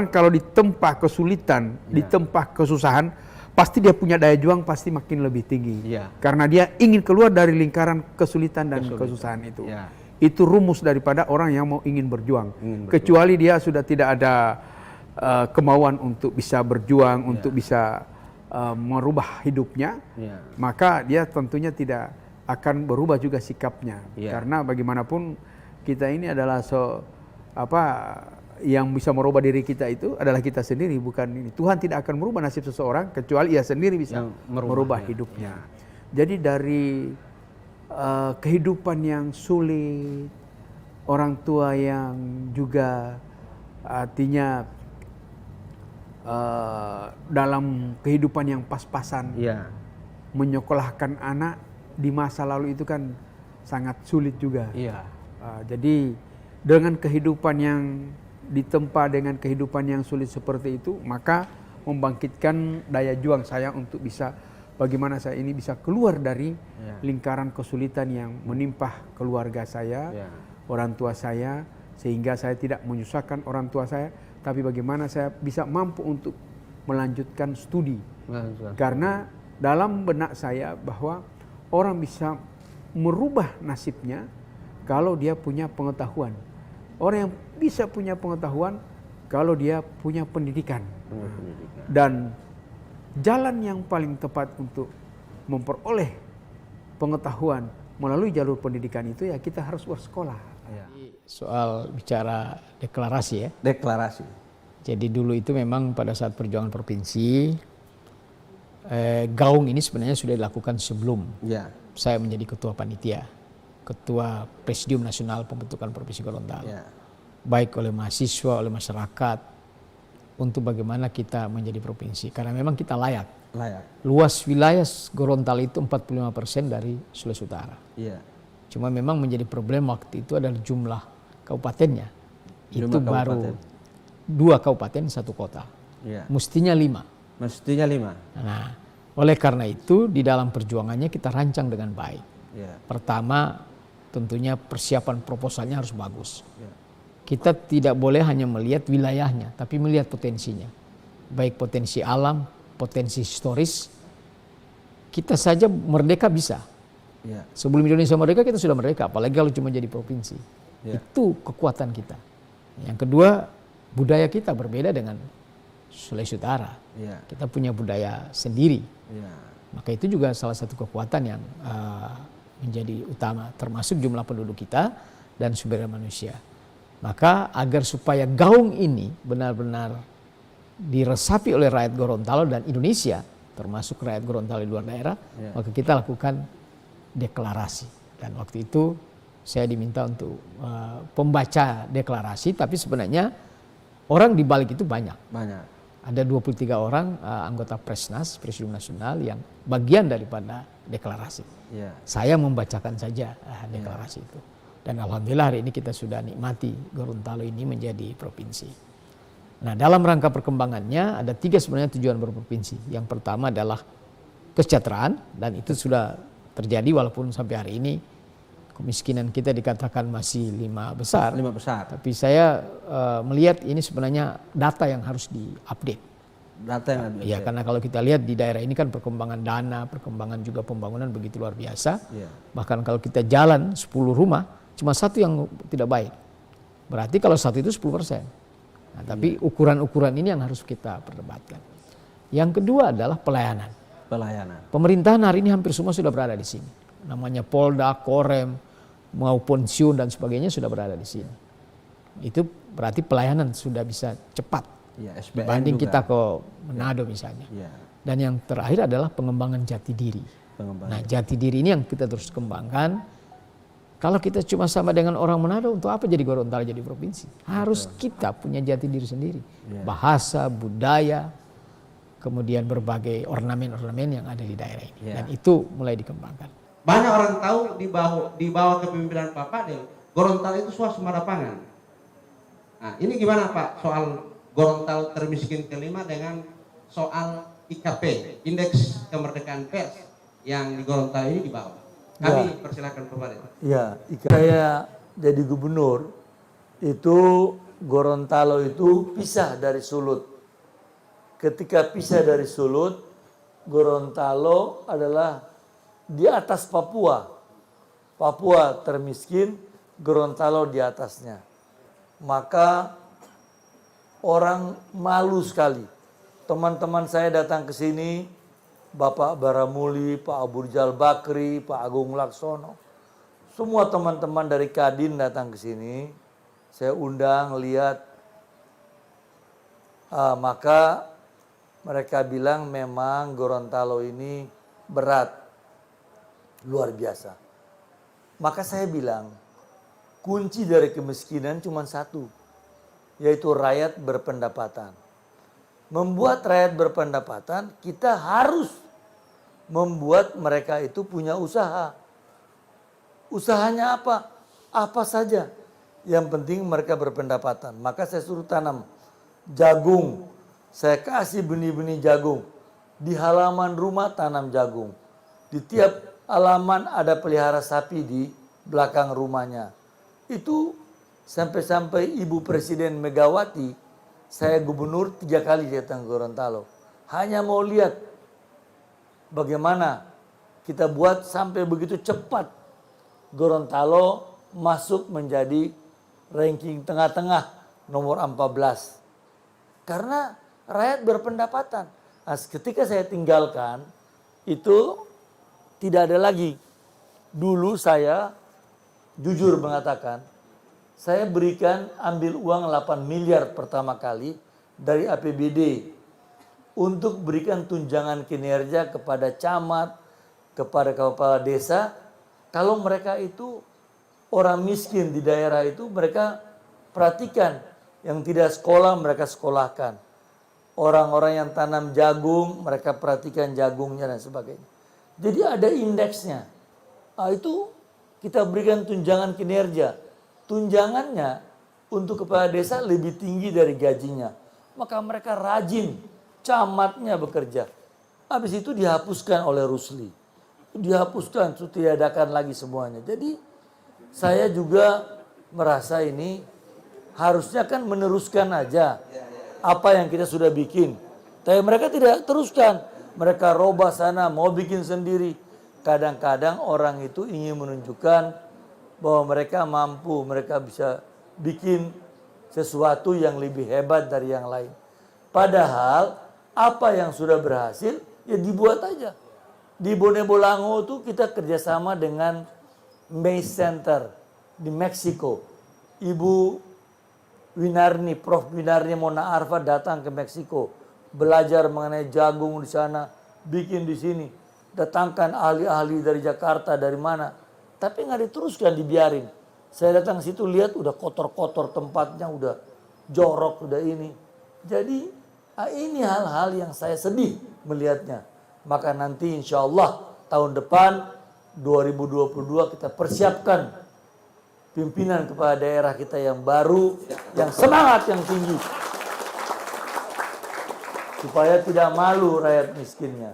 orang kalau ditempa kesulitan, ditempa kesusahan, pasti dia punya daya juang pasti makin lebih tinggi. Karena dia ingin keluar dari lingkaran kesulitan dan kesusahan itu. Itu rumus daripada orang yang ingin berjuang. Kecuali dia sudah tidak ada kemauan untuk bisa berjuang, untuk bisa merubah hidupnya, maka dia tentunya tidak akan berubah juga sikapnya. Karena bagaimanapun kita ini adalah yang bisa merubah diri kita itu adalah kita sendiri, bukan ini. Tuhan tidak akan merubah nasib seseorang kecuali ia sendiri bisa merubah hidupnya. Jadi dari kehidupan yang sulit, orang tua yang juga artinya dalam kehidupan yang pas-pasan, menyekolahkan anak di masa lalu itu kan sangat sulit juga. Jadi dengan kehidupan yang ditempa dengan kehidupan yang sulit seperti itu, maka membangkitkan daya juang saya untuk bisa bagaimana saya ini bisa keluar dari lingkaran kesulitan yang menimpa keluarga saya, orang tua saya, sehingga saya tidak menyusahkan orang tua saya, tapi bagaimana saya bisa mampu untuk melanjutkan studi. Karena dalam benak saya bahwa orang bisa merubah nasibnya kalau dia punya pengetahuan. Orang yang bisa punya pengetahuan kalau dia punya pendidikan. Dan jalan yang paling tepat untuk memperoleh pengetahuan melalui jalur pendidikan itu ya kita harus bersekolah. Soal bicara deklarasi ya. Deklarasi. Jadi dulu itu memang pada saat perjuangan provinsi, gaung ini sebenarnya sudah dilakukan sebelum saya menjadi ketua panitia, ketua Presidium Nasional Pembentukan Provinsi Gorontalo. Baik oleh mahasiswa, oleh masyarakat, untuk bagaimana kita menjadi provinsi. Karena memang kita layak. Luas wilayah Gorontalo itu 45% dari Sulawesi Utara. Cuma memang menjadi problem waktu itu adalah jumlah kabupatennya. Itu baru 2 kabupaten 1 kota. Mestinya 5. Nah, oleh karena itu di dalam perjuangannya kita rancang dengan baik. Pertama, tentunya persiapan proposalnya harus bagus. Kita tidak boleh hanya melihat wilayahnya, tapi melihat potensinya. Baik potensi alam, potensi historis. Kita saja merdeka bisa. Sebelum Indonesia merdeka kita sudah merdeka, apalagi kalau cuma jadi provinsi. Itu kekuatan kita. Yang kedua, budaya kita berbeda dengan Sulawesi Utara. Kita punya budaya sendiri. Maka itu juga salah satu kekuatan yang menjadi utama, termasuk jumlah penduduk kita dan sumber daya manusia. Maka agar supaya gaung ini benar-benar diresapi oleh rakyat Gorontalo dan Indonesia, termasuk rakyat Gorontalo di luar daerah, maka kita lakukan deklarasi. Dan waktu itu saya diminta untuk pembaca deklarasi, tapi sebenarnya orang di balik itu banyak. Ada 23 orang anggota Presnas, Presidium Nasional, yang bagian daripada deklarasi. Saya membacakan saja deklarasi itu. Dan alhamdulillah hari ini kita sudah nikmati Gorontalo ini menjadi provinsi. Nah, dalam rangka perkembangannya ada 3 sebenarnya tujuan berprovinsi. Yang pertama adalah kesejahteraan, dan itu sudah terjadi walaupun sampai hari ini kemiskinan kita dikatakan masih 5 besar. Tapi saya melihat ini sebenarnya data yang harus diupdate. Ya, karena kalau kita lihat di daerah ini kan perkembangan dana, perkembangan juga pembangunan begitu luar biasa. Bahkan kalau kita jalan 10 rumah, cuma 1 yang tidak baik. Berarti kalau 1 itu 10%. Nah, tapi ukuran-ukuran ini yang harus kita perdebatkan. Yang kedua adalah pelayanan. Pemerintahan hari ini hampir semua sudah berada di sini. Namanya Polda, Korem, maupun Siun dan sebagainya sudah berada di sini. Itu berarti pelayanan sudah bisa cepat. Dibanding kita ke Manado misalnya. Dan yang terakhir adalah pengembangan jati diri. Nah, jati diri ini yang kita terus kembangkan. Kalau kita cuma sama dengan orang Manado, untuk apa jadi Gorontalo jadi provinsi? Harus kita punya jati diri sendiri. Bahasa, budaya, kemudian berbagai ornamen-ornamen yang ada di daerah ini. Dan itu mulai dikembangkan. Banyak orang tahu di bawah kepemimpinan Pak Fadil, Gorontalo itu swasembada pangan. Nah, ini gimana Pak soal Gorontalo termiskin kelima dengan soal IKP, Indeks Kemerdekaan Pers, yang di Gorontalo ini di bawah. Kami persilakan Pak Fadil. Ya, saya jadi gubernur itu Gorontalo itu pisah dari Sulut. Ketika pisah dari Sulut, Gorontalo adalah di atas Papua. Papua termiskin, Gorontalo di atasnya. Maka orang malu sekali. Teman-teman saya datang ke sini, Bapak Baramuli, Pak Abu Rizal Bakri, Pak Agung Laksono. Semua teman-teman dari Kadin datang ke sini. Saya undang, lihat. Maka mereka bilang memang Gorontalo ini berat. Luar biasa. Maka saya bilang, kunci dari kemiskinan cuma satu. Yaitu rakyat berpendapatan. Membuat rakyat berpendapatan, kita harus membuat mereka itu punya usaha. Usahanya apa? Apa saja. Yang penting mereka berpendapatan. Maka saya suruh tanam jagung. Saya kasih benih-benih jagung. Di halaman rumah tanam jagung. Di tiap halaman ada pelihara sapi di belakang rumahnya. Itu sampai-sampai Ibu Presiden Megawati, saya gubernur 3 kali datang ke Gorontalo. Hanya mau lihat bagaimana kita buat sampai begitu cepat Gorontalo masuk menjadi ranking tengah-tengah nomor 14. Karena rakyat berpendapatan. Nah, ketika saya tinggalkan, itu tidak ada lagi. Dulu saya jujur mengatakan, saya berikan ambil uang 8 miliar pertama kali dari APBD untuk berikan tunjangan kinerja kepada camat, kepada kepala desa. Kalau mereka itu orang miskin di daerah itu, mereka perhatikan. Yang tidak sekolah, mereka sekolahkan. Orang-orang yang tanam jagung, mereka perhatikan jagungnya dan sebagainya. Jadi ada indeksnya. Nah, itu kita berikan tunjangan kinerja. Tunjangannya untuk kepala desa lebih tinggi dari gajinya. Maka mereka rajin, camatnya bekerja. Habis itu dihapuskan oleh Rusli. Dihapuskan, ditiadakan lagi semuanya. Jadi saya juga merasa ini harusnya kan meneruskan aja apa yang kita sudah bikin. Tapi mereka tidak teruskan. Mereka robah sana, mau bikin sendiri. Kadang-kadang orang itu ingin menunjukkan bahwa mereka mampu, mereka bisa bikin sesuatu yang lebih hebat dari yang lain. Padahal apa yang sudah berhasil ya dibuat aja. Di Bone Bolango itu kita kerjasama dengan Maize Center di Meksiko. Ibu Winarni, Prof. Winarni Mona Arfa datang ke Meksiko. Belajar mengenai jagung di sana, bikin di sini. Datangkan ahli-ahli dari Jakarta, dari mana. Tapi nggak diteruskan, dibiarin. Saya datang ke situ lihat udah kotor-kotor tempatnya, udah jorok, udah ini. Jadi ini hal-hal yang saya sedih melihatnya. Maka nanti insya Allah tahun depan 2022 kita persiapkan pimpinan kepala daerah kita yang baru, yang semangat, yang tinggi. Supaya tidak malu rakyat miskinnya.